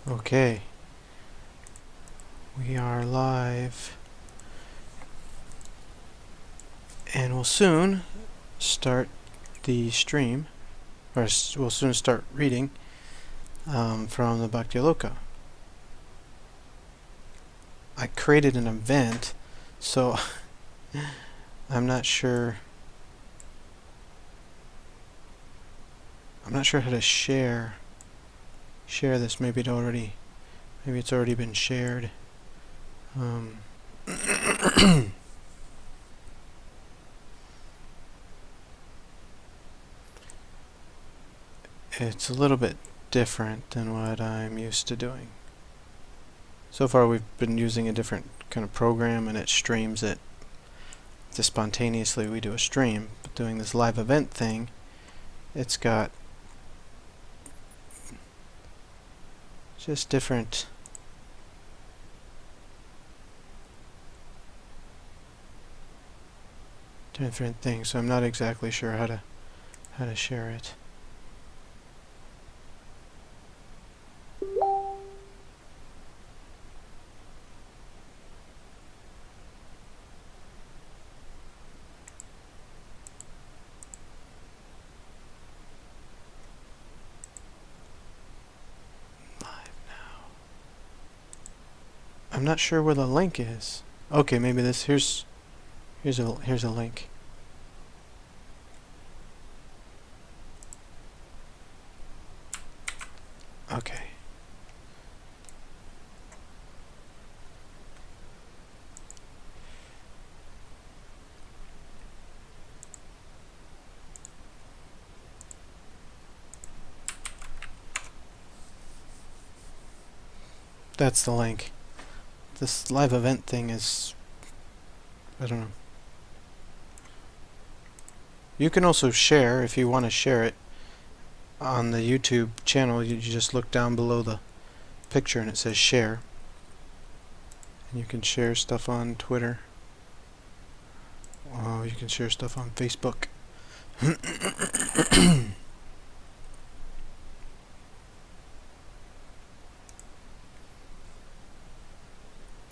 Okay, we are live, and we'll soon start the stream, or we'll soon start reading from the Bhaktyaloka. I created an event, so I'm not sure how to share this. Maybe it's already been shared. It's a little bit different than what I'm used to doing. So far we've been using a different kind of program, and it streams it just spontaneously. We do a stream, but doing this live event thing, it's got just different things, so I'm not exactly sure how to share it. I'm not sure where the link is. Okay, maybe this here's a link. Okay. That's the link. This live event thing is, I don't know. You can also share if you want to share it on the YouTube channel. You just look down below the picture and it says share. And you can share stuff on Twitter. Oh, you can share stuff on Facebook.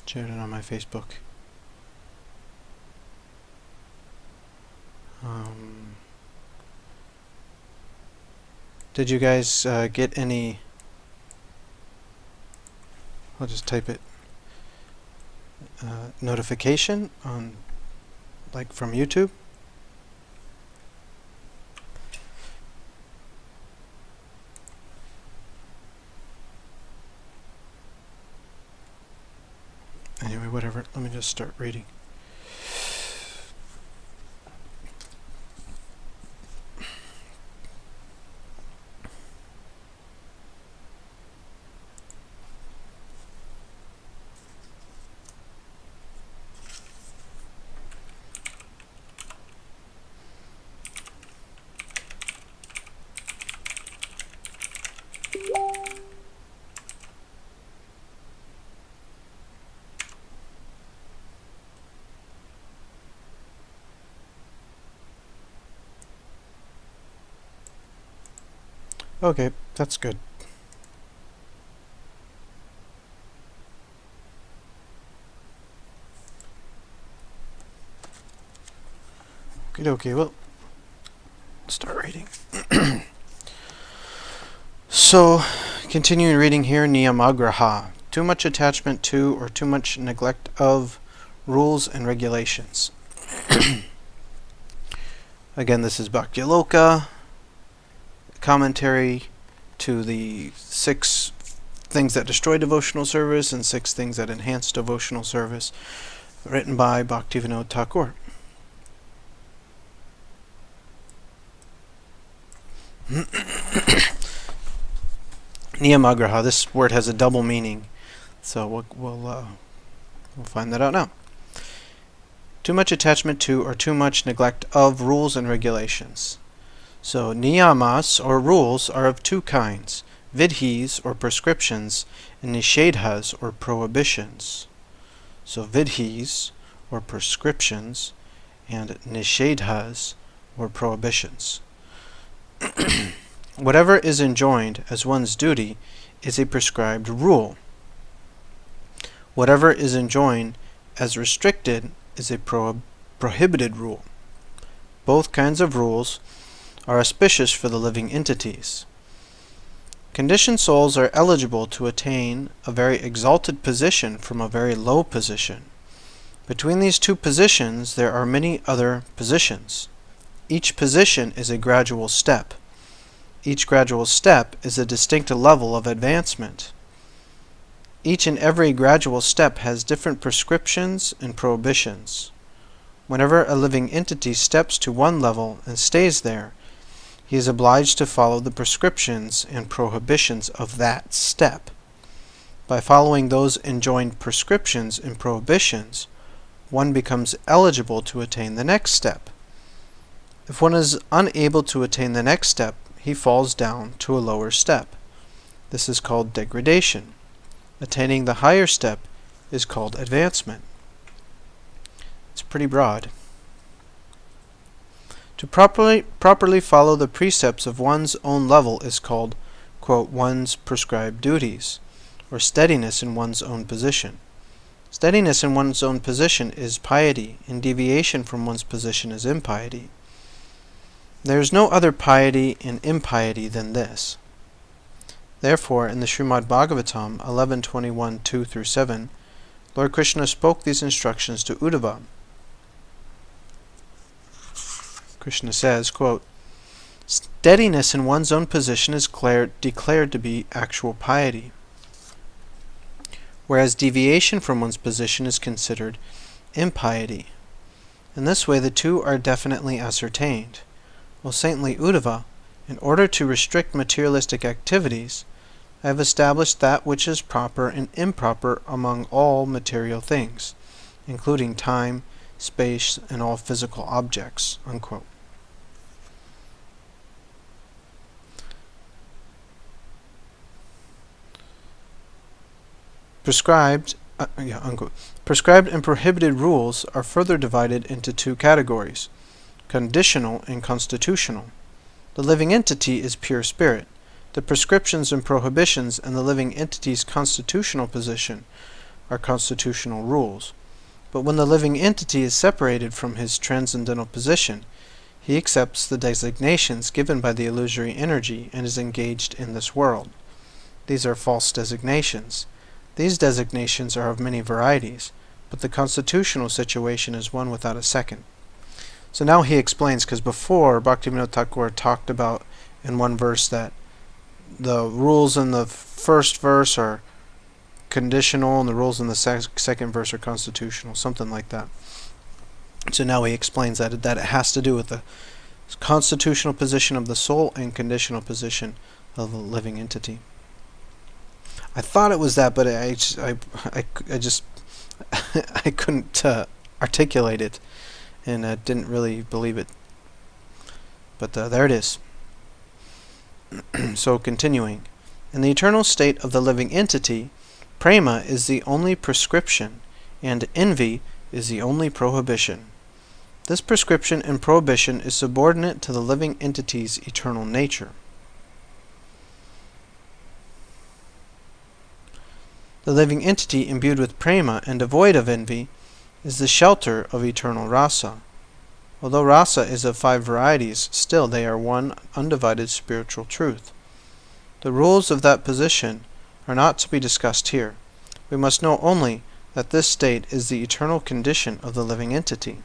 Share it on my Facebook. Did you guys get any? I'll just type it. Notification on, like, from YouTube? Anyway, whatever. Let me just start reading. Okay, that's good. Okay, well, start reading. So, continuing reading here, Niyamagraha. Too much attachment to or too much neglect of rules and regulations. Again, this is Bhaktyaloka. Commentary to the 6 things that destroy devotional service and 6 things that enhance devotional service, written by Bhaktivinoda Thakura. Niyamagraha. This word has a double meaning, so we'll find that out now. Too much attachment to or too much neglect of rules and regulations. So, niyamas, or rules, are of 2 kinds, vidhis, or prescriptions, and nishedhas, or prohibitions. So, vidhis, or prescriptions, and nishedhas, or prohibitions. Whatever is enjoined as one's duty is a prescribed rule. Whatever is enjoined as restricted is a prohibited rule. Both kinds of rules are auspicious for the living entities. Conditioned souls are eligible to attain a very exalted position from a very low position. Between these two positions there are many other positions. Each position is a gradual step. Each gradual step is a distinct level of advancement. Each and every gradual step has different prescriptions and prohibitions. Whenever a living entity steps to one level and stays there, he is obliged to follow the prescriptions and prohibitions of that step. By following those enjoined prescriptions and prohibitions, one becomes eligible to attain the next step. If one is unable to attain the next step, he falls down to a lower step. This is called degradation. Attaining the higher step is called advancement. It's pretty broad. To properly follow the precepts of one's own level is called, quote, one's prescribed duties, or steadiness in one's own position. Steadiness in one's own position is piety, and deviation from one's position is impiety. There is no other piety and impiety than this. Therefore, in the Srimad Bhagavatam 11.21, 2-7, Lord Krishna spoke these instructions to Uddhava. Krishna says, quote, steadiness in one's own position is declared to be actual piety, whereas deviation from one's position is considered impiety. In this way, the two are definitely ascertained. O saintly Uddhava, in order to restrict materialistic activities, I have established that which is proper and improper among all material things, including time, space, and all physical objects. Unquote. Prescribed and prohibited rules are further divided into two categories, conditional and constitutional. The living entity is pure spirit. The prescriptions and prohibitions in the living entity's constitutional position are constitutional rules. But when the living entity is separated from his transcendental position, he accepts the designations given by the illusory energy and is engaged in this world. These are false designations. These designations are of many varieties, but the constitutional situation is one without a second. So now he explains, because before Bhaktivinoda Thakura talked about in one verse that the rules in the first verse are conditional and the rules in the second verse are constitutional, something like that. So now he explains that it has to do with the constitutional position of the soul and conditional position of the living entity. I thought it was that, but I just I couldn't articulate it, and I didn't really believe it. But there it is. So continuing, in the eternal state of the living entity, prema is the only prescription, and envy is the only prohibition. This prescription and prohibition is subordinate to the living entity's eternal nature. The living entity imbued with prema and devoid of envy is the shelter of eternal rasa. Although rasa is of 5 varieties, still they are one undivided spiritual truth. The rules of that position are not to be discussed here. We must know only that this state is the eternal condition of the living entity.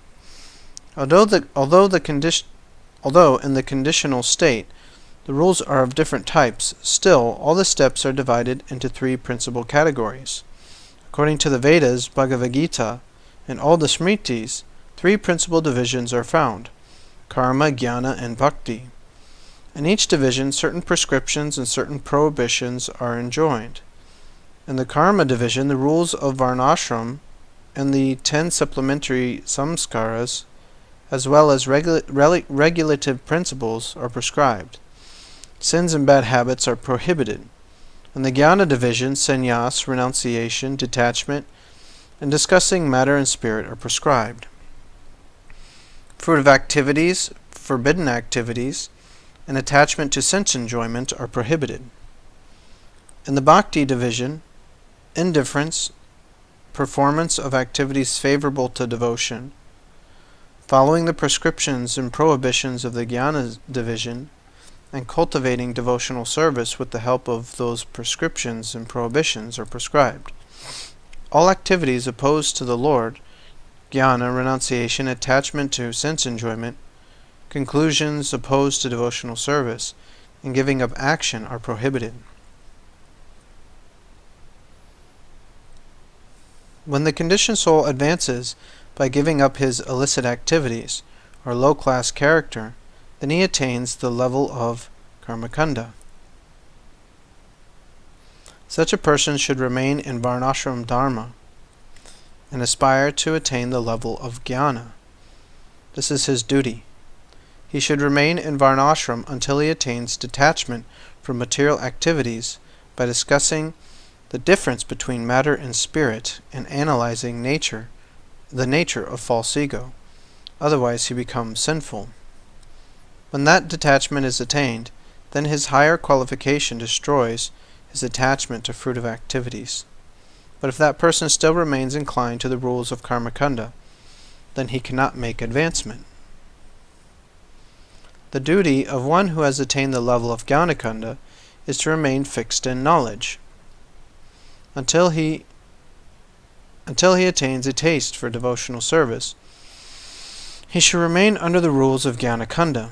Although in the conditional state the rules are of different types, still all the steps are divided into 3 principal categories. According to the Vedas, Bhagavad Gita, and all the Smritis, 3 principal divisions are found: karma, jnana, and bhakti. In each division, certain prescriptions and certain prohibitions are enjoined. In the karma division, the rules of varnashram and the 10 supplementary samskaras, as well as regulative principles, are prescribed. Sins and bad habits are prohibited. In the jnana division, sannyas, renunciation, detachment, and discussing matter and spirit are prescribed. Fruitive activities, forbidden activities, and attachment to sense enjoyment are prohibited. In the Bhakti division, indifference, performance of activities favorable to devotion, following the prescriptions and prohibitions of the Jnana division, and cultivating devotional service with the help of those prescriptions and prohibitions are prescribed. All activities opposed to the Lord, jnana, renunciation, attachment to sense enjoyment, conclusions opposed to devotional service, and giving up action are prohibited. When the conditioned soul advances by giving up his illicit activities, or low-class character, then he attains the level of karmakanda. Such a person should remain in varnashram dharma and aspire to attain the level of jnana. This is his duty. He should remain in varnashram until he attains detachment from material activities by discussing the difference between matter and spirit and analyzing the nature of false ego. Otherwise he becomes sinful. When that detachment is attained, then his higher qualification destroys his attachment to fruitive activities. But if that person still remains inclined to the rules of karmakanda, then he cannot make advancement. The duty of one who has attained the level of jnanakanda is to remain fixed in knowledge until he attains a taste for devotional service. He should remain under the rules of jnanakanda.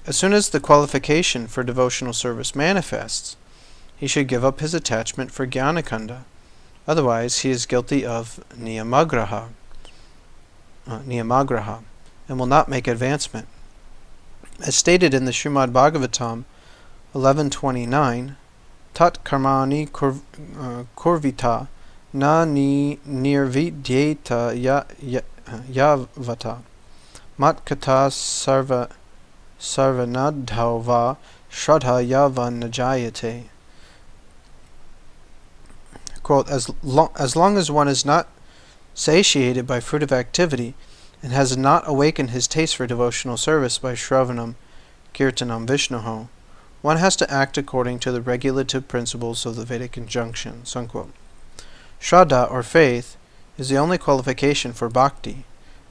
As soon as the qualification for devotional service manifests, he should give up his attachment for jnanakanda. Otherwise, he is guilty of Niyamagraha, and will not make advancement. As stated in the Srimad Bhagavatam 11.29, Tat karmani kurvita na nirvidyeta yavata mat kata sarvanadhava shraddha yavan najayate. Quote, as long as one is not satiated by fruitive activity and has not awakened his taste for devotional service by Shravanam, Kirtanam, Vishnuho, one has to act according to the regulative principles of the Vedic injunctions. Unquote. Shraddha, or faith, is the only qualification for bhakti,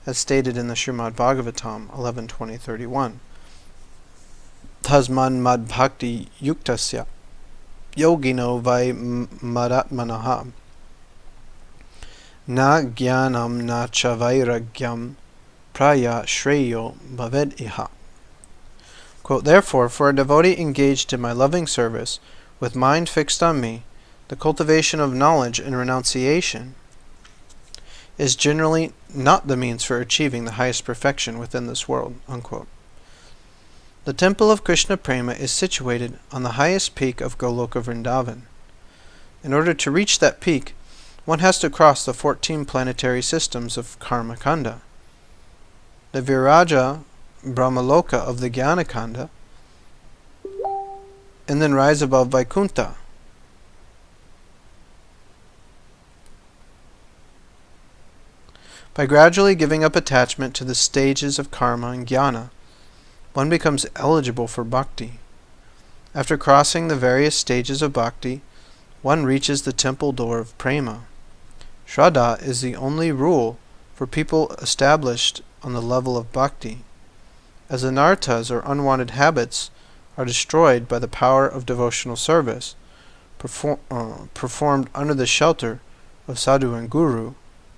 as stated in the Srimad Bhagavatam 11.20.31. Tasman mad bhakti yuktasya yogino vai madatmanaha na jnanam na cha vairagyam praya shreyo bhaved iha. Quote, therefore, for a devotee engaged in my loving service, with mind fixed on me, the cultivation of knowledge and renunciation is generally not the means for achieving the highest perfection within this world. Unquote. The temple of Krishna Prema is situated on the highest peak of Goloka Vrindavan. In order to reach that peak, one has to cross the 14 planetary systems of Karma Kanda, the Viraja Brahmaloka of the Jnana Kanda, and then rise above Vaikuntha. By gradually giving up attachment to the stages of karma and jnana, one becomes eligible for bhakti. After crossing the various stages of bhakti, one reaches the temple door of prema. Shraddha is the only rule for people established on the level of bhakti. As anarthas, or unwanted habits, are destroyed by the power of devotional service, performed under the shelter of sadhu and guru,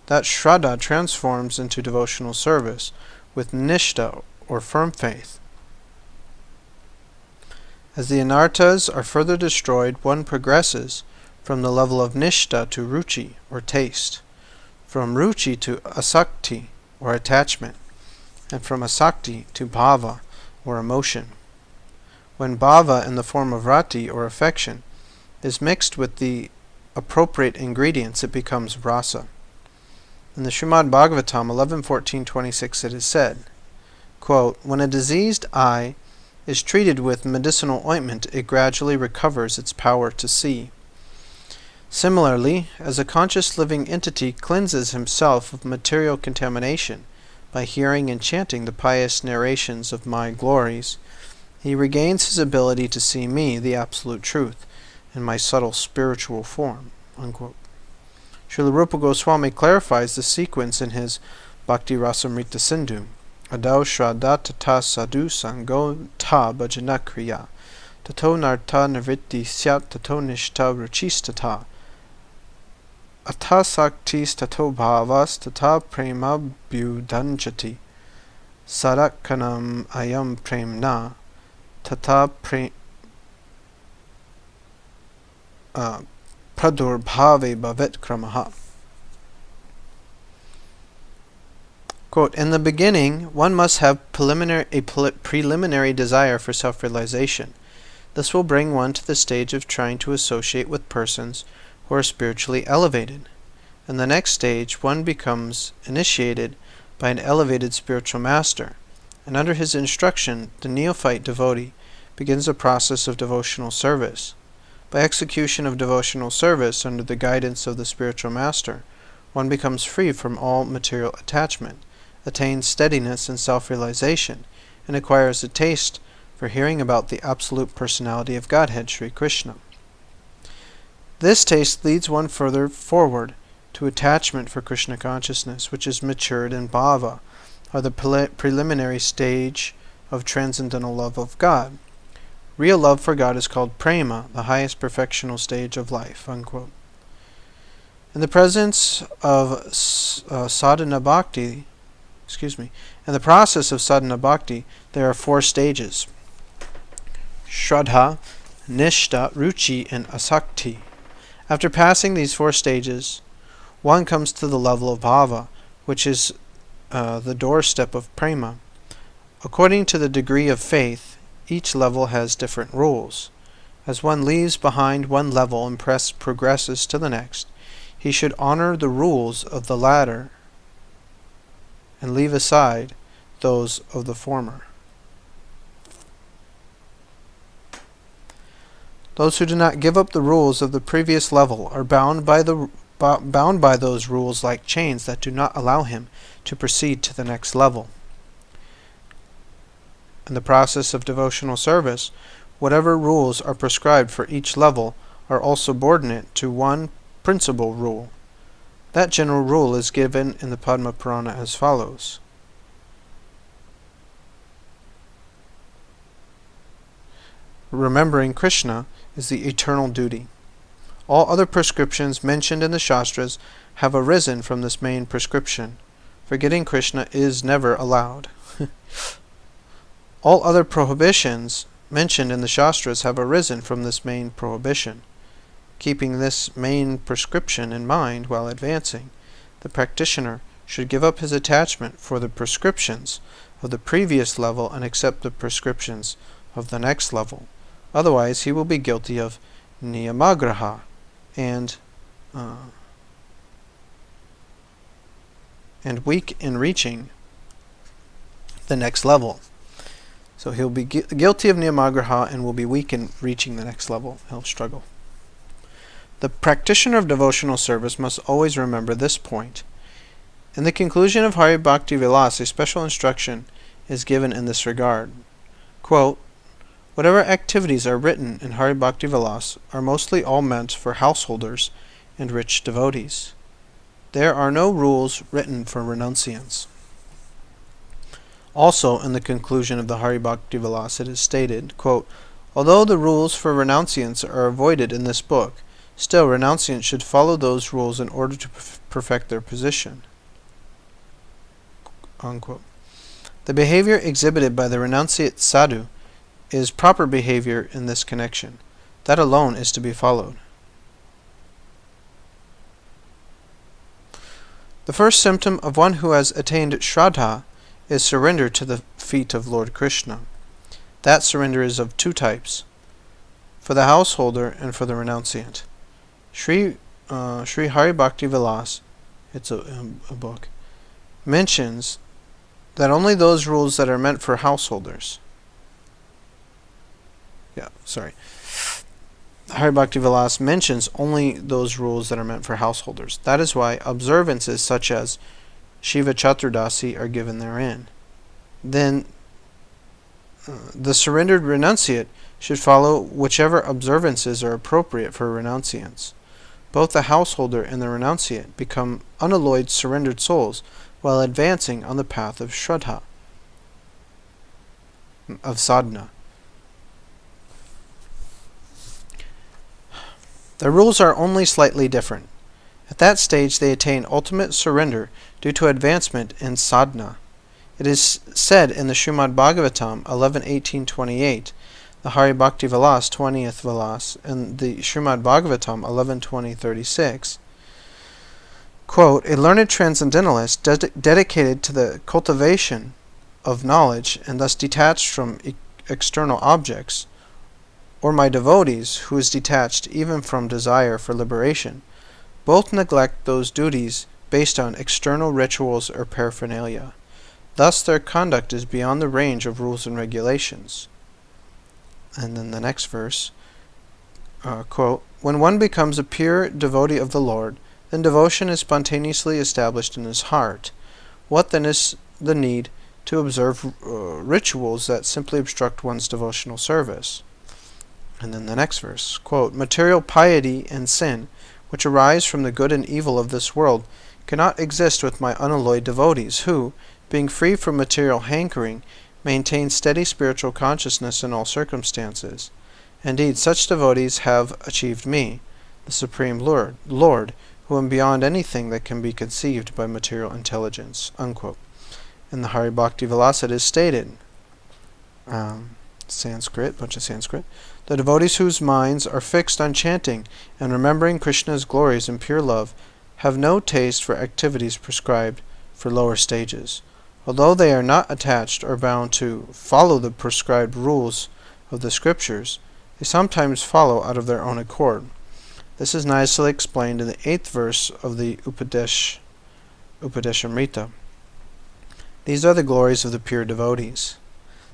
that shraddha transforms into devotional service with nishtha, or firm faith. As the anarthas are further destroyed, one progresses from the level of nishtha to ruchi, or taste, from ruchi to asakti, or attachment, and from asakti to bhava, or emotion. When bhava, in the form of rati, or affection, is mixed with the appropriate ingredients, it becomes rasa. In the Srimad Bhagavatam 11.14.26 it is said, quote, when a diseased eye is treated with medicinal ointment, it gradually recovers its power to see. Similarly, as a conscious living entity cleanses himself of material contamination by hearing and chanting the pious narrations of my glories, he regains his ability to see me, the Absolute Truth, in my subtle spiritual form." Unquote. Srila Rupa Goswami clarifies the sequence in his Bhakti Rasamrita Sindhu. Adau Shraddha Tata Sadhu-sango Ta Bhajana Kriya Tato Narta Navritti Syat Tato Nishta Ruchistata Atha Saktis Tato Bhavas Tata Prema Bhudanjati Sarakanam Ayam Premna Tata Pradurbhave Bhavet Kramaha. Quote, "In the beginning, one must have a preliminary desire for self-realization. This will bring one to the stage of trying to associate with persons who are spiritually elevated. In the next stage, one becomes initiated by an elevated spiritual master, and under his instruction, the neophyte devotee begins a process of devotional service. By execution of devotional service under the guidance of the spiritual master, one becomes free from all material attachment, attains steadiness and self-realization, and acquires a taste for hearing about the absolute personality of Godhead, Sri Krishna. This taste leads one further forward to attachment for Krishna consciousness, which is matured in bhava, or the preliminary stage of transcendental love of God. Real love for God is called prema, the highest perfectional stage of life." Unquote. In the presence of sadhana bhakti, in the process of sadhana bhakti, there are 4 stages: Shraddha, Nishta, Ruchi, and Asakti. After passing these 4 stages, one comes to the level of bhava, which is the doorstep of prema. According to the degree of faith, each level has different rules. As one leaves behind one level and progresses to the next, he should honor the rules of the latter and leave aside those of the former. Those who do not give up the rules of the previous level are bound by those rules like chains that do not allow him to proceed to the next level. In the process of devotional service, whatever rules are prescribed for each level are all subordinate to one principal rule. That general rule is given in the Padma Purana as follows. Remembering Krishna is the eternal duty. All other prescriptions mentioned in the Shastras have arisen from this main prescription. Forgetting Krishna is never allowed. All other prohibitions mentioned in the Shastras have arisen from this main prohibition. Keeping this main prescription in mind while advancing, the practitioner should give up his attachment for the prescriptions of the previous level and accept the prescriptions of the next level. Otherwise, he will be guilty of Niyamagraha and weak in reaching the next level. So he'll be guilty of Niyamagraha and will be weak in reaching the next level. He'll struggle. The practitioner of devotional service must always remember this point. In the conclusion of Hari Bhakti Vilas, a special instruction is given in this regard. Quote, "Whatever activities are written in Hari Bhakti Vilas are mostly all meant for householders and rich devotees. There are no rules written for renunciants." Also, in the conclusion of the Hari Bhakti Vilas, it is stated, quote, "Although the rules for renunciants are avoided in this book, still renunciants should follow those rules in order to perfect their position." Unquote. The behavior exhibited by the renunciate sadhu is proper behavior in this connection. That alone is to be followed. The first symptom of one who has attained Shraddha is surrender to the feet of Lord Krishna. That surrender is of 2 types, for the householder and for the renunciant. Sri Hari Bhakti Vilas, it's a book, mentions that only those rules that are meant for householders. Hari Bhakti Vilas mentions only those rules that are meant for householders. That is why observances such as Shiva Chaturdasi are given therein. Then the surrendered renunciate should follow whichever observances are appropriate for renunciants. Both the householder and the renunciate become unalloyed surrendered souls while advancing on the path of Shraddha, of sadhana. Their rules are only slightly different. At that stage they attain ultimate surrender due to advancement in sadhana. It is said in the Srimad Bhagavatam 11.18.28, the Hari Bhakti Vilas 20th Vilas, and the Srimad Bhagavatam 11.20.36, quote, a learned transcendentalist dedicated to the cultivation of knowledge and thus detached from external objects, or my devotees who is detached even from desire for liberation, both neglect those duties based on external rituals or paraphernalia. Thus their conduct is beyond the range of rules and regulations. And then the next verse, quote, when one becomes a pure devotee of the Lord, then devotion is spontaneously established in his heart. What then is the need to observe rituals that simply obstruct one's devotional service? And then the next verse, quote, material piety and sin, which arise from the good and evil of this world, cannot exist with my unalloyed devotees, who, being free from material hankering, maintain steady spiritual consciousness in all circumstances. Indeed, such devotees have achieved me, the Supreme Lord, who am beyond anything that can be conceived by material intelligence. Unquote. In the Hari Bhakti Vilas it is stated, Sanskrit, bunch of Sanskrit, the devotees whose minds are fixed on chanting and remembering Krishna's glories in pure love have no taste for activities prescribed for lower stages. Although they are not attached or bound to follow the prescribed rules of the scriptures, they sometimes follow out of their own accord. This is nicely explained in the 8th verse of the Upadeshamrta. These are the glories of the pure devotees.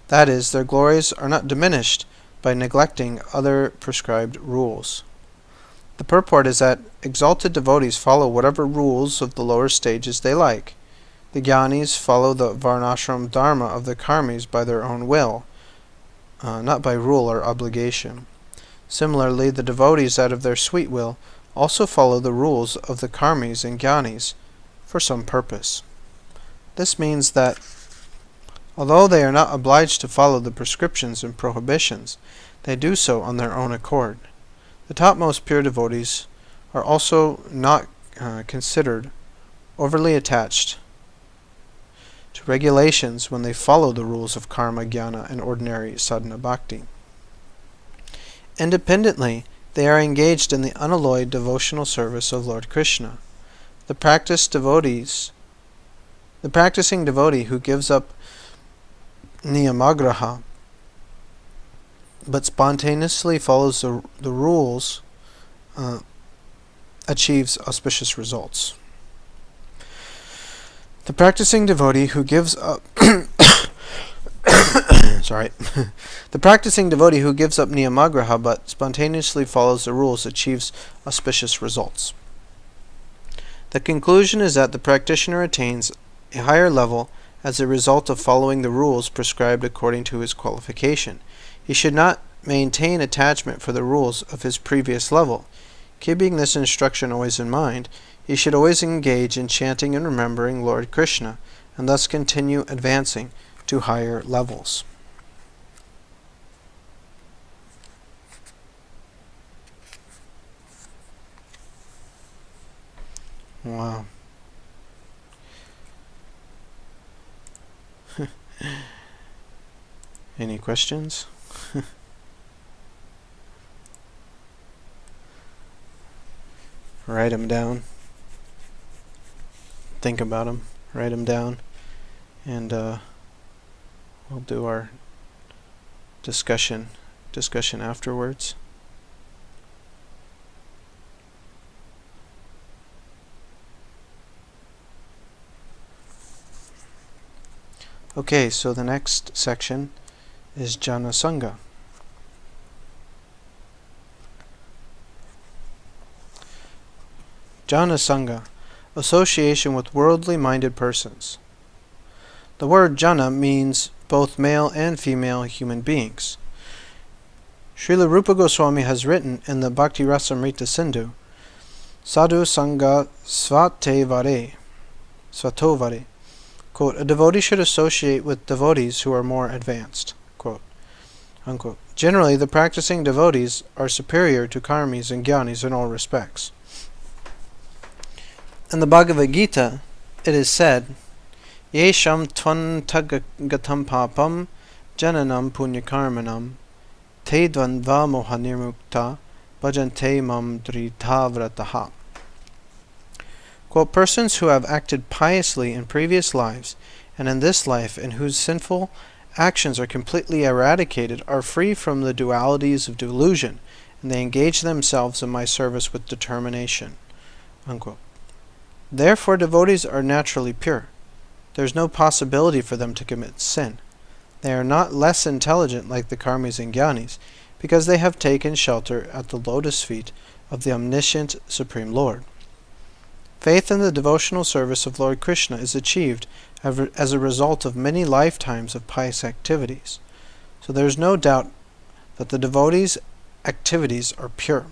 That is, their glories are not diminished by neglecting other prescribed rules. The purport is that exalted devotees follow whatever rules of the lower stages they like. The jnanis follow the varnashram dharma of the karmis by their own will, not by rule or obligation. Similarly, the devotees out of their sweet will also follow the rules of the karmis and jnanis for some purpose. This means that although they are not obliged to follow the prescriptions and prohibitions, they do so on their own accord. The topmost pure devotees are also not considered overly attached to regulations when they follow the rules of karma, jnana, and ordinary sadhana bhakti. Independently, they are engaged in the unalloyed devotional service of Lord Krishna. The practicing devotee who gives up Niyamagraha but spontaneously follows the rules achieves auspicious results. The practicing devotee who gives up the practicing devotee who gives up Niyamagraha but spontaneously follows the rules achieves auspicious results. The conclusion is that the practitioner attains a higher level as a result of following the rules prescribed according to his qualification. He should not maintain attachment for the rules of his previous level. Keeping this instruction always in mind, he should always engage in chanting and remembering Lord Krishna, and thus continue advancing to higher levels. Wow. Any questions? Write them down. Think about them. Write them down. And we'll do our discussion afterwards. Okay, so the next section is Jana-sanga. Jana-sanga, association with worldly-minded persons. The word jana means both male and female human beings. Srila Rupa Goswami has written in the Bhakti-rasamrita Sindhu, Sadhu-sanga svatovare, quote, a devotee should associate with devotees who are more advanced, quote, unquote. Generally, the practicing devotees are superior to karmis and jnanis in all respects. In the Bhagavad Gita, it is said, Yesham tvantagatam papam jananam punyakarmanam te dvandva mohanirmukta bhajante mam dritavrataha. Quote, persons who have acted piously in previous lives and in this life and whose sinful actions are completely eradicated are free from the dualities of delusion, and they engage themselves in my service with determination. Unquote. Therefore, devotees are naturally pure. There is no possibility for them to commit sin. They are not less intelligent like the karmis and jnanis, because they have taken shelter at the lotus feet of the omniscient Supreme Lord. Faith in the devotional service of Lord Krishna is achieved as a result of many lifetimes of pious activities. So there is no doubt that the devotees' activities are pure.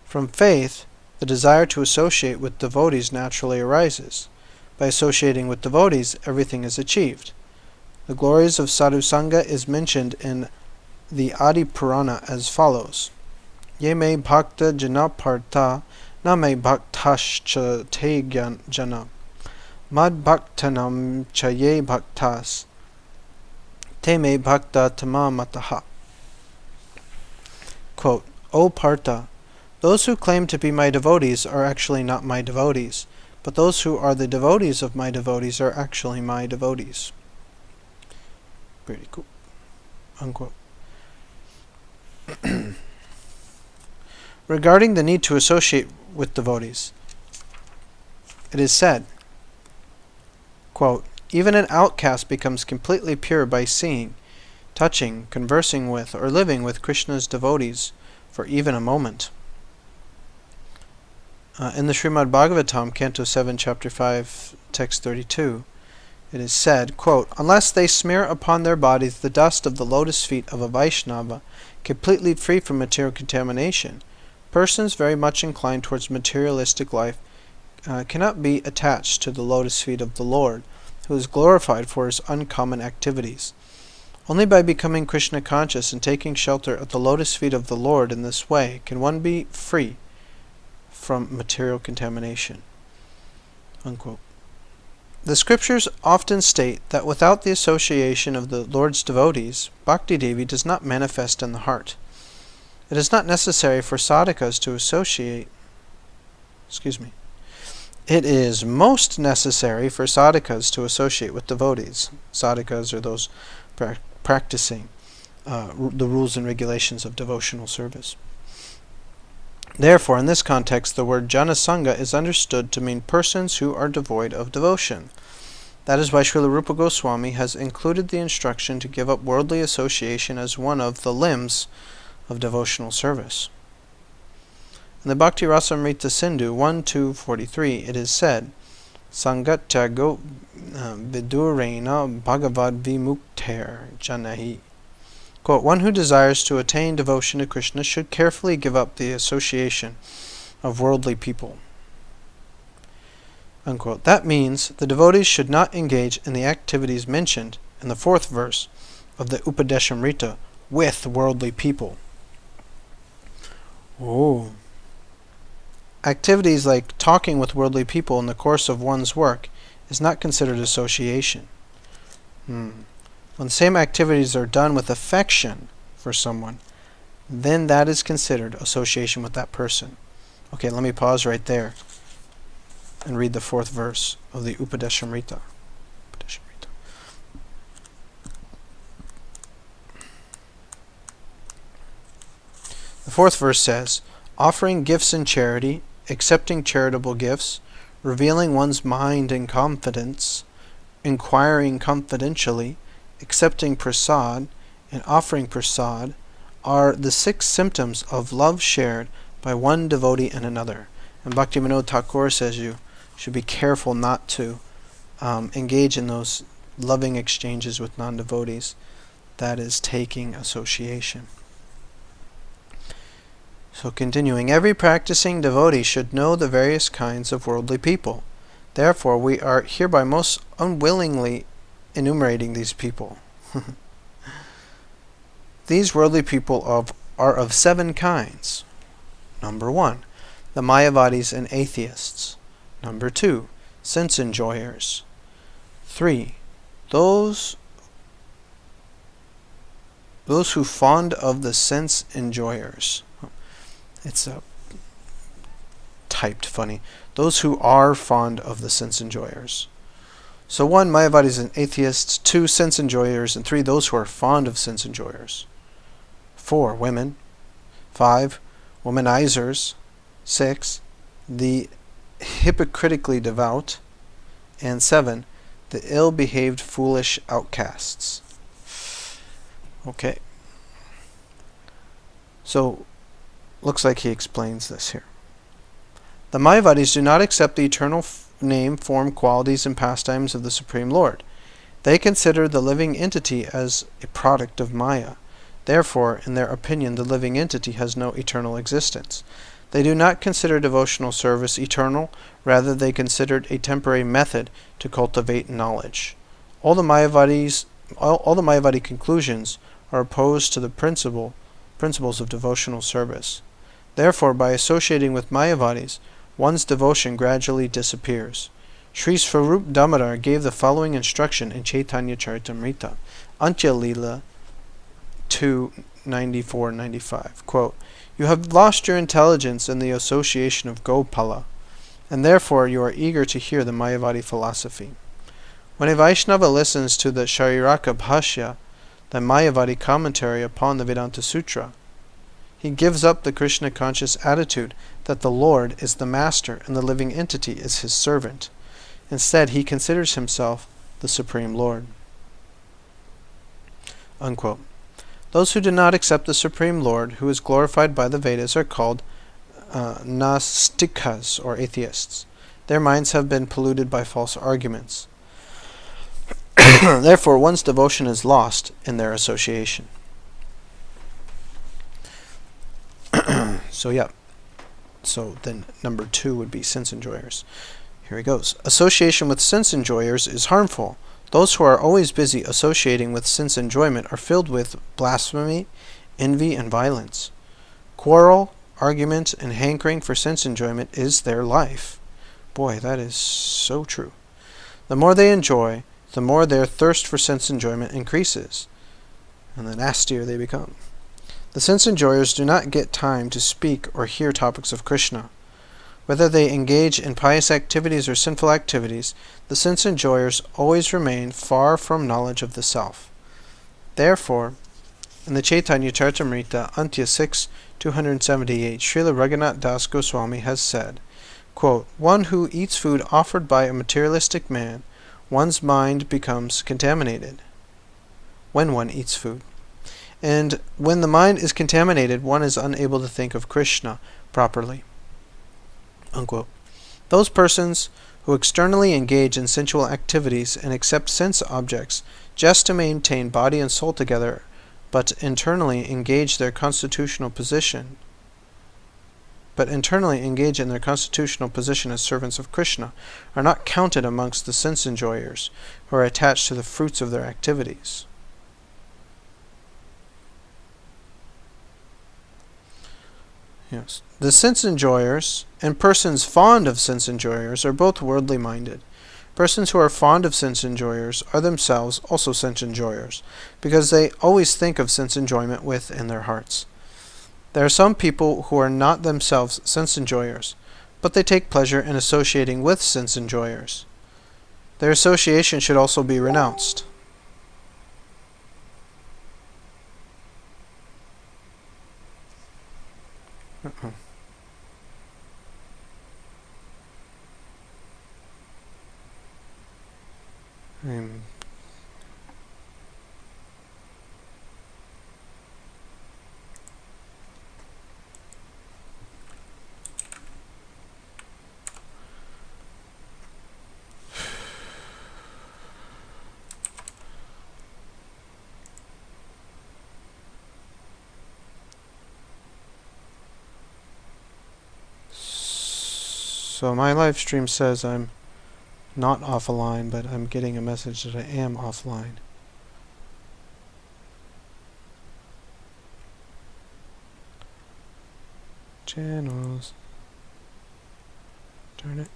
From faith, the desire to associate with devotees naturally arises. By associating with devotees, everything is achieved. The glories of Sadhu-sanga is mentioned in the Adi Purana as follows. Ye me bhakta janaparta na me bhaktascha te jana. Mad bhaktanam chaye bhaktas te me bhakta tamamataha. Quote, O Partha, those who claim to be my devotees are actually not my devotees, but those who are the devotees of my devotees are actually my devotees. Pretty cool. Unquote. Regarding the need to associate with devotees, it is said, quote, even an outcast becomes completely pure by seeing, touching, conversing with, or living with Krishna's devotees for even a moment. In the Srimad Bhagavatam, Canto 7, Chapter 5, Text 32, it is said, quote, unless they smear upon their bodies the dust of the lotus feet of a Vaishnava, completely free from material contamination, persons very much inclined towards materialistic life cannot be attached to the lotus feet of the Lord, who is glorified for his uncommon activities. Only by becoming Krishna conscious and taking shelter at the lotus feet of the Lord in this way can one be free from material contamination. Unquote. The scriptures often state that without the association of the Lord's devotees, Bhakti Devi does not manifest in the heart. It is not necessary for sadhakas to associate. It is most necessary for sadhakas to associate with devotees. Sadhakas are those practicing the rules and regulations of devotional service. Therefore, in this context, the word Jana-sanga is understood to mean persons who are devoid of devotion. That is why Srila Rupa Goswami has included the instruction to give up worldly association as one of the limbs of devotional service. In the Bhakti-rasamrita Sindhu 1.2.43, it is said, Sangatyago vidurena bhagavad vimukter janahi. Quote, one who desires to attain devotion to Krishna should carefully give up the association of worldly people. Unquote. That means the devotees should not engage in the activities mentioned in the 4th verse of the Upadeshamrta with worldly people. Oh. Activities like talking with worldly people in the course of one's work is not considered association. When the same activities are done with affection for someone, then that is considered association with that person. Okay, let me pause right there and read the 4th verse of the Upadeshamrta. The 4th verse says, offering gifts in charity, accepting charitable gifts, revealing one's mind in confidence, inquiring confidentially, accepting prasad, and offering prasad are the 6 symptoms of love shared by one devotee and another. And Bhaktivinoda Thakura says you should be careful not to engage in those loving exchanges with non-devotees. That is taking association. So continuing, every practicing devotee should know the various kinds of worldly people. Therefore, we are hereby most unwillingly enumerating these people. These worldly people are of 7 kinds. Number 1, the Mayavadis and atheists. Number 2, sense enjoyers. 3, those who fond of the sense enjoyers. It's typed funny. Those who are fond of the sense enjoyers. So 1, Mayavadis and atheists. 2, sense enjoyers. And 3, those who are fond of sense enjoyers. 4, women. 5, womanizers. 6, the hypocritically devout. And 7, the ill-behaved foolish outcasts. Okay. So, looks like he explains this here. The Mayavadis do not accept the eternal name, form, qualities, and pastimes of the Supreme Lord. They consider the living entity as a product of Maya. Therefore, in their opinion, the living entity has no eternal existence. They do not consider devotional service eternal, rather they consider it a temporary method to cultivate knowledge. All the Mayavadi conclusions are opposed to the principles of devotional service. Therefore, by associating with Mayavadis, one's devotion gradually disappears. Sri Swarup Damodar gave the following instruction in Chaitanya Charitamrita, Antya Lila 2:94-95. Quote, "You have lost your intelligence in the association of Gopala, and therefore you are eager to hear the Mayavadi philosophy. When a Vaishnava listens to the Shariraka Bhashya, the Mayavadi commentary upon the Vedanta Sutra, he gives up the Krishna-conscious attitude that the Lord is the master and the living entity is his servant. Instead, he considers himself the Supreme Lord." Unquote. Those who do not accept the Supreme Lord, who is glorified by the Vedas, are called Nastikas, or atheists. Their minds have been polluted by false arguments. Therefore, one's devotion is lost in their association. So then number 2 would be sense enjoyers. Here he goes. Association with sense enjoyers is harmful. Those who are always busy associating with sense enjoyment are filled with blasphemy, envy, and violence. Quarrel, argument, and hankering for sense enjoyment is their life. Boy, that is so true. The more they enjoy, the more their thirst for sense enjoyment increases, and the nastier they become. The sense enjoyers do not get time to speak or hear topics of Krishna. Whether they engage in pious activities or sinful activities, the sense enjoyers always remain far from knowledge of the self. Therefore, in the Chaitanya Charitamrita, Antya 6:278, Srila Raghunath Das Goswami has said, quote, "One who eats food offered by a materialistic man, one's mind becomes contaminated." When one eats food. And when the mind is contaminated, one is unable to think of Krishna properly. Unquote. Those persons who externally engage in sensual activities and accept sense objects just to maintain body and soul together, but internally engage in their constitutional position as servants of Krishna, are not counted amongst the sense enjoyers who are attached to the fruits of their activities. Yes. The sense enjoyers and persons fond of sense enjoyers are both worldly minded. Persons who are fond of sense enjoyers are themselves also sense enjoyers, because they always think of sense enjoyment within their hearts. There are some people who are not themselves sense enjoyers, but they take pleasure in associating with sense enjoyers. Their association should also be renounced. So my live stream says I'm not offline, but I'm getting a message that I am offline. Channels. Darn it.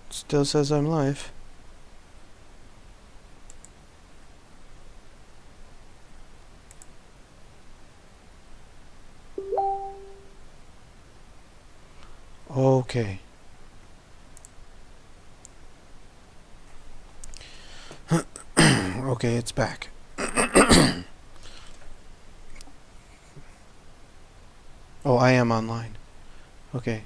Still says I'm live. Okay. Okay, it's back. Oh, I am online. Okay.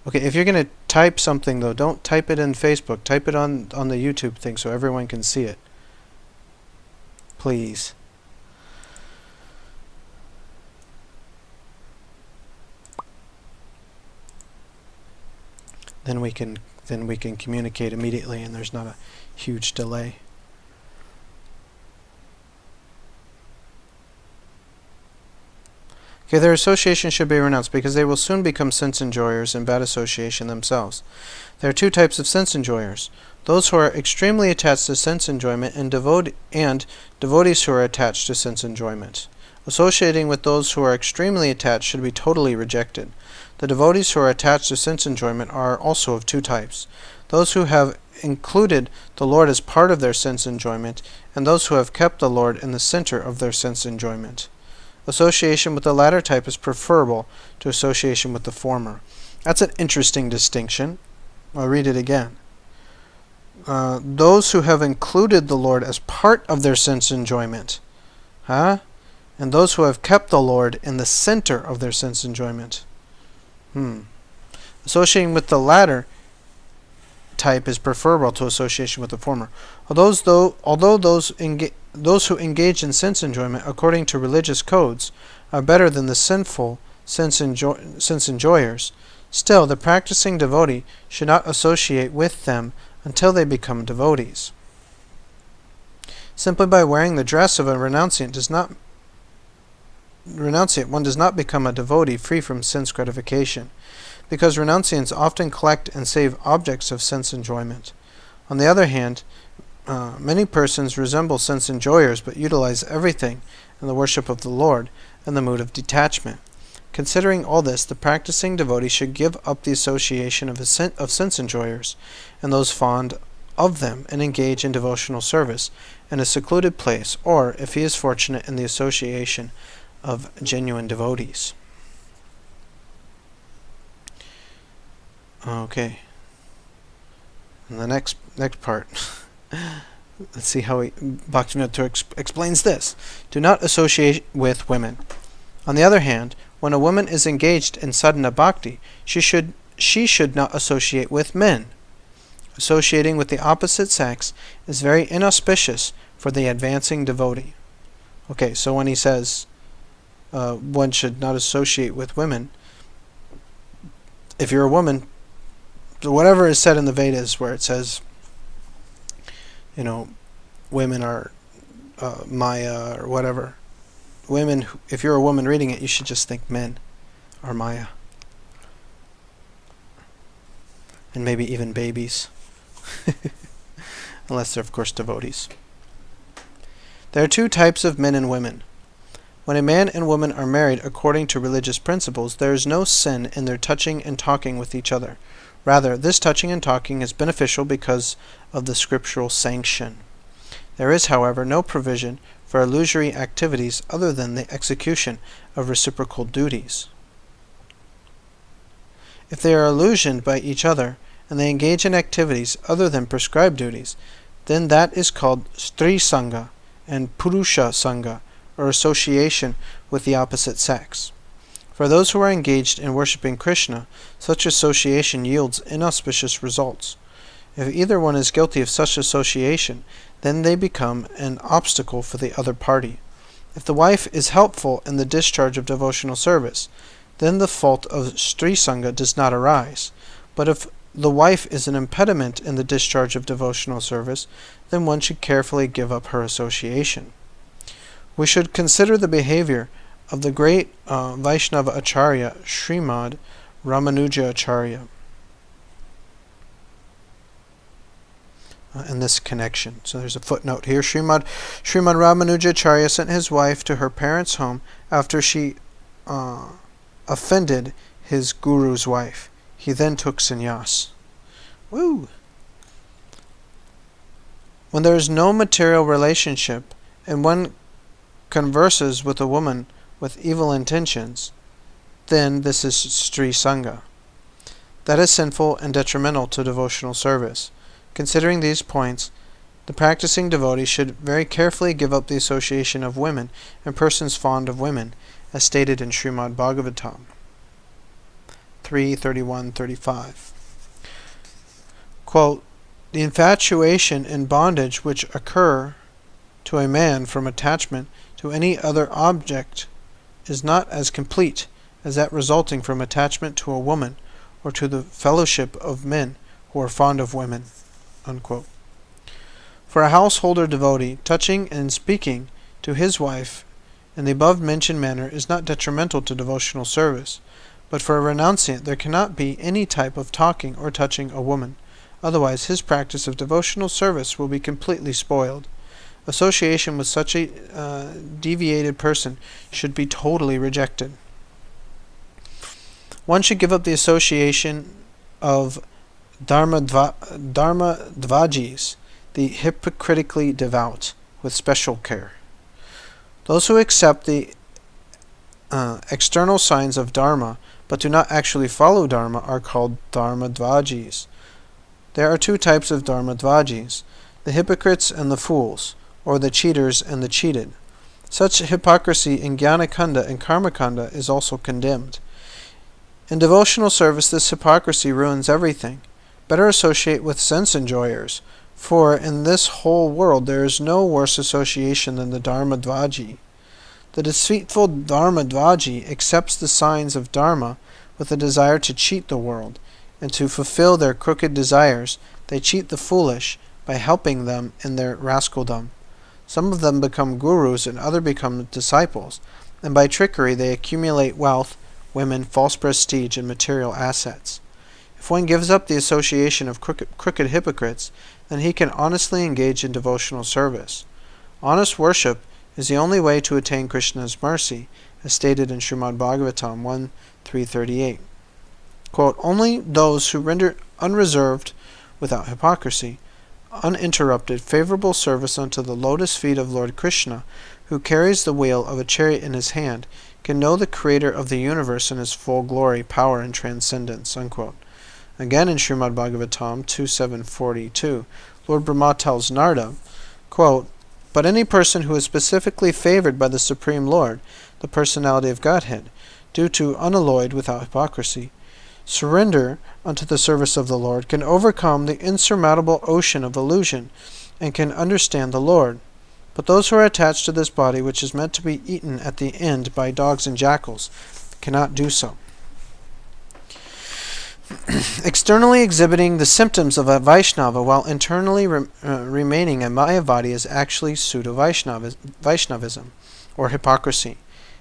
Okay, if you're going to type something, though, don't type it in Facebook. Type it on the YouTube thing so everyone can see it. Please. Then we can communicate immediately and there's not a huge delay. Okay, their association should be renounced because they will soon become sense enjoyers in bad association themselves. There are two types of sense enjoyers: those who are extremely attached to sense enjoyment and devotees who are attached to sense enjoyment. Associating with those who are extremely attached should be totally rejected. The devotees who are attached to sense enjoyment are also of two types: those who have included the Lord as part of their sense enjoyment, and those who have kept the Lord in the center of their sense enjoyment. Association with the latter type is preferable to association with the former. That's an interesting distinction. I'll read it again. Those who have included the Lord as part of their sense enjoyment, and those who have kept the Lord in the center of their sense enjoyment. Associating with the latter type is preferable to association with the former. Although those who engage in sense enjoyment according to religious codes are better than the sinful sense enjoyers, still the practicing devotee should not associate with them until they become devotees. Simply by wearing the dress of a renunciant one does not become a devotee free from sense gratification, because renunciants often collect and save objects of sense enjoyment. On the other hand, many persons resemble sense enjoyers but utilize everything in the worship of the Lord in the mood of detachment. Considering all this, the practicing devotee should give up the association of sense enjoyers and those fond of them and engage in devotional service in a secluded place, or, if he is fortunate, in the association of genuine devotees. Okay. And the next part. Let's see how Bhaktivinoda Thakura explains this. Do not associate with women. On the other hand, when a woman is engaged in sadhana bhakti, she should not associate with men. Associating with the opposite sex is very inauspicious for the advancing devotee. Okay, so when he says one should not associate with women, if you're a woman, whatever is said in the Vedas where it says, women are Maya or whatever. Women, if you're a woman reading it, you should just think men are Maya. And maybe even babies. Unless they're, of course, devotees. There are two types of men and women. When a man and woman are married according to religious principles, there is no sin in their touching and talking with each other. Rather, this touching and talking is beneficial because of the scriptural sanction. There is, however, no provision for illusory activities other than the execution of reciprocal duties. If they are illusioned by each other, and they engage in activities other than prescribed duties, then that is called Sadhu-sanga and Purusha-sanga, or association with the opposite sex. For those who are engaged in worshipping Krishna, such association yields inauspicious results. If either one is guilty of such association, then they become an obstacle for the other party. If the wife is helpful in the discharge of devotional service, then the fault of Sri-sanga does not arise. But if the wife is an impediment in the discharge of devotional service, then one should carefully give up her association. We should consider the behavior of the great Vaishnava Acharya, Srimad Ramanuja Acharya, in this connection. So there's a footnote here. Srimad Ramanuja Acharya sent his wife to her parents' home after she offended his guru's wife. He then took sannyas. Woo! When there is no material relationship and one converses with a woman with evil intentions, then this is Sri-sanga. That is sinful and detrimental to devotional service. Considering these points, the practicing devotee should very carefully give up the association of women and persons fond of women, as stated in Srimad Bhagavatam 3:31-35. Quote, "The infatuation and bondage which occur to a man from attachment to any other object is not as complete as that resulting from attachment to a woman or to the fellowship of men who are fond of women." Unquote. For a householder devotee, touching and speaking to his wife in the above-mentioned manner is not detrimental to devotional service, but for a renunciant there cannot be any type of talking or touching a woman. Otherwise, his practice of devotional service will be completely spoiled. Association with such a deviated person should be totally rejected. One should give up the association of dharmadvajis, the hypocritically devout, with special care. Those who accept the external signs of dharma but do not actually follow dharma are called dharmadvajis. There are two types of dharmadvajis, the hypocrites and the fools, or the cheaters and the cheated. Such hypocrisy in Jnana-kanda and Karma-kanda is also condemned. In devotional service, this hypocrisy ruins everything. Better associate with sense enjoyers, for in this whole world there is no worse association than the dharmadvaji. The deceitful dharmadvaji accepts the signs of dharma with a desire to cheat the world, and to fulfill their crooked desires, they cheat the foolish by helping them in their rascaldom. Some of them become gurus and others become disciples, and by trickery they accumulate wealth, women, false prestige, and material assets. If one gives up the association of crooked hypocrites, then he can honestly engage in devotional service. Honest worship is the only way to attain Krishna's mercy, as stated in Srimad Bhagavatam 1:338. Quote, "Only those who render unreserved, without hypocrisy, uninterrupted, favorable service unto the lotus feet of Lord Krishna, who carries the wheel of a chariot in his hand, can know the Creator of the universe in his full glory, power, and transcendence." Unquote. Again in Srimad Bhagavatam 2:742, Lord Brahma tells Narada, quote, "But any person who is specifically favored by the Supreme Lord, the Personality of Godhead, due to unalloyed without hypocrisy, surrender unto the service of the Lord, can overcome the insurmountable ocean of illusion, and can understand the Lord. But those who are attached to this body, which is meant to be eaten at the end by dogs and jackals, cannot do so." Externally exhibiting the symptoms of a Vaishnava while internally remaining a Mayavadi is actually pseudo-Vaishnavism, or hypocrisy.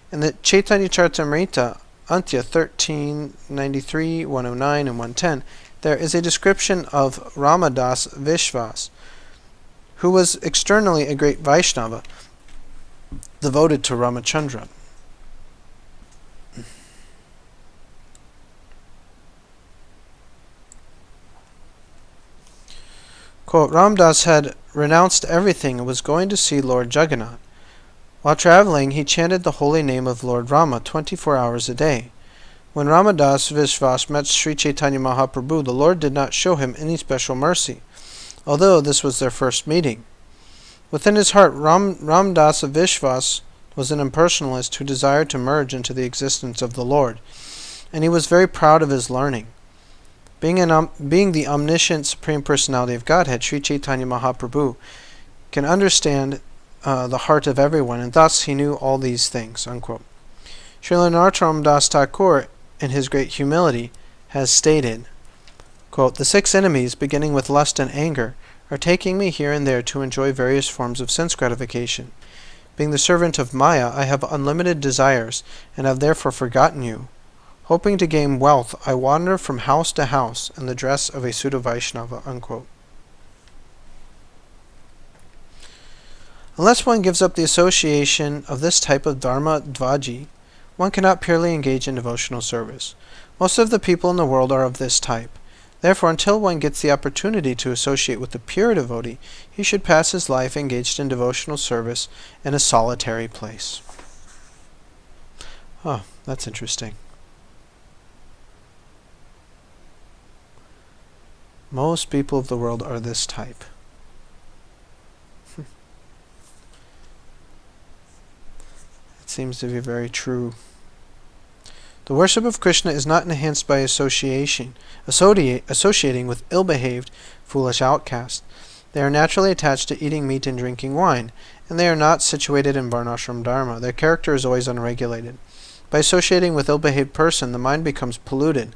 In the Chaitanya Charitamrita, Antya 1393, 109, and 110, there is a description of Ramadas Vishwas, who was externally a great Vaishnava, devoted to Ramachandra. Quote, "Ramdas had renounced everything and was going to see Lord Jagannath. While traveling, he chanted the holy name of Lord Rama 24 hours a day. When Ramadas Vishwas met Sri Chaitanya Mahaprabhu, the Lord did not show him any special mercy, although this was their first meeting. Within his heart, Ramdas Vishwas was an impersonalist who desired to merge into the existence of the Lord, and he was very proud of his learning. Being the omniscient Supreme Personality of Godhead, Sri Chaitanya Mahaprabhu can understand the heart of everyone, and thus he knew all these things, unquote. Srila Narottam Das Thakur, in his great humility, has stated, quote, "The 6 enemies, beginning with lust and anger, are taking me here and there to enjoy various forms of sense gratification. Being the servant of Maya, I have unlimited desires, and have therefore forgotten you. Hoping to gain wealth, I wander from house to house in the dress of a pseudo-Vaishnava," unquote. Unless one gives up the association of this type of dharma dvaji, one cannot purely engage in devotional service. Most of the people in the world are of this type. Therefore, until one gets the opportunity to associate with the pure devotee, he should pass his life engaged in devotional service in a solitary place. Oh, that's interesting. Most people of the world are this type. It seems to be very true. The worship of Krishna is not enhanced by associating with ill-behaved, foolish outcasts. They are naturally attached to eating meat and drinking wine, and they are not situated in varnashram dharma. Their character is always unregulated. By associating with ill-behaved person, the mind becomes polluted.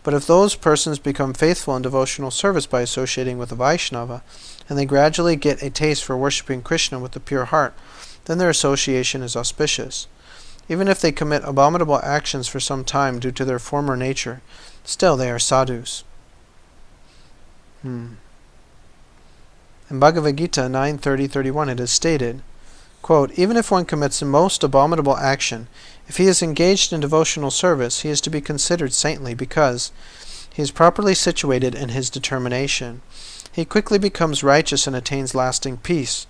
But if those persons become faithful in devotional service by associating with a Vaishnava, and they gradually get a taste for worshipping Krishna with a pure heart, then their association is auspicious. Even if they commit abominable actions for some time due to their former nature, still they are sadhus. In Bhagavad Gita 9:30-31 it is stated, quote, "Even if one commits a most abominable action, if he is engaged in devotional service, he is to be considered saintly because he is properly situated in his determination. He quickly becomes righteous and attains lasting peace.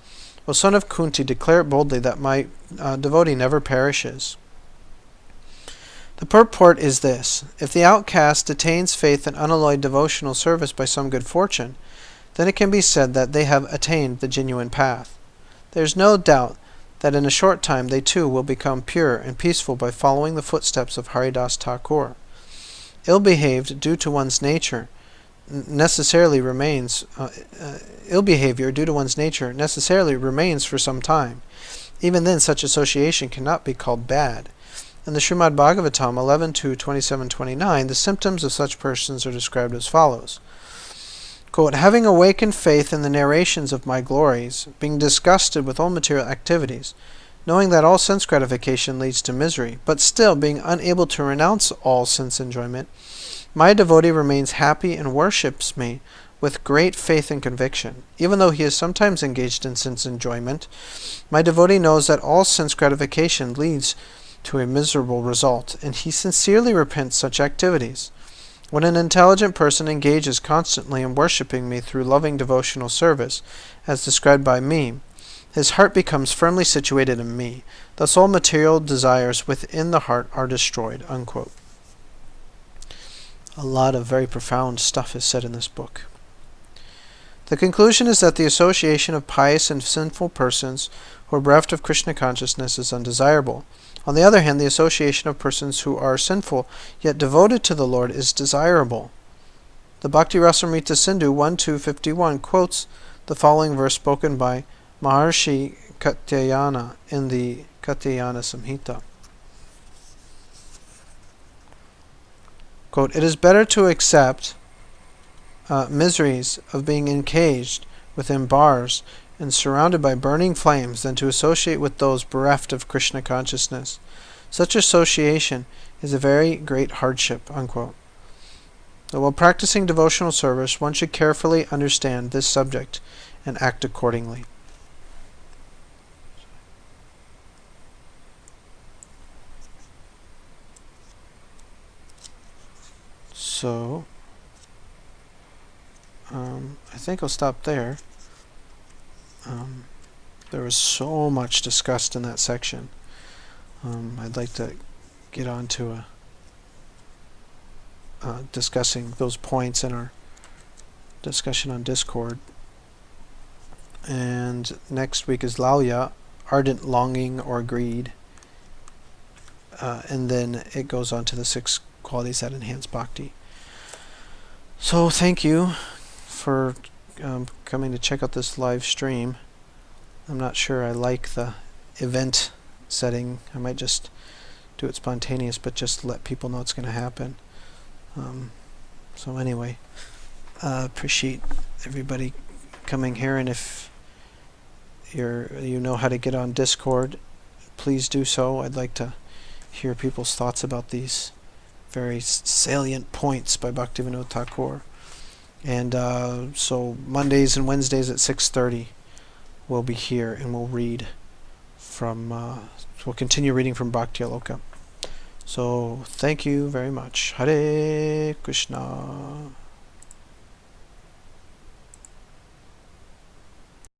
O son of Kunti, declare it boldly that my devotee never perishes." The purport is this: if the outcast attains faith in unalloyed devotional service by some good fortune, then it can be said that they have attained the genuine path. There is no doubt that in a short time they too will become pure and peaceful by following the footsteps of Haridas Thakur. Ill-behaved due to one's nature necessarily remains for some time. Even then, such association cannot be called bad. In the Srimad Bhagavatam 11.2.27-29, the symptoms of such persons are described as follows. Quote, "Having awakened faith in the narrations of my glories, being disgusted with all material activities, knowing that all sense gratification leads to misery, but still being unable to renounce all sense enjoyment, my devotee remains happy and worships me with great faith and conviction. Even though he is sometimes engaged in sense enjoyment, my devotee knows that all sense gratification leads to a miserable result, and he sincerely repents such activities. When an intelligent person engages constantly in worshipping me through loving devotional service, as described by me, his heart becomes firmly situated in me. Thus all material desires within the heart are destroyed." Unquote. A lot of very profound stuff is said in this book. The conclusion is that the association of pious and sinful persons who are bereft of Krishna consciousness is undesirable. On the other hand, the association of persons who are sinful yet devoted to the Lord is desirable. The Bhakti Rasamrita Sindhu 1.2.51 quotes the following verse spoken by Maharshi Katyayana in the Katyayana Samhita. Quote, "It is better to accept miseries of being encaged within bars and surrounded by burning flames than to associate with those bereft of Krishna consciousness. Such association is a very great hardship." Unquote. So while practicing devotional service, one should carefully understand this subject and act accordingly. So, I think I'll stop there. There was so much discussed in that section. I'd like to get on to discussing those points in our discussion on Discord. And next week is Lalya, ardent longing or greed. And then it goes on to the 6 qualities that enhance bhakti. So thank you for coming to check out this live stream. I'm not sure I like the event setting. I might just do it spontaneous, but just let people know it's going to happen. So anyway, appreciate everybody coming here, and if you know how to get on Discord, please do so. I'd like to hear people's thoughts about these very salient points by Bhaktivinoda Thakura. And so Mondays and Wednesdays at 6:30 we'll be here, and we'll read from we'll continue reading from Bhaktyaloka. So thank you very much. Hare Krishna.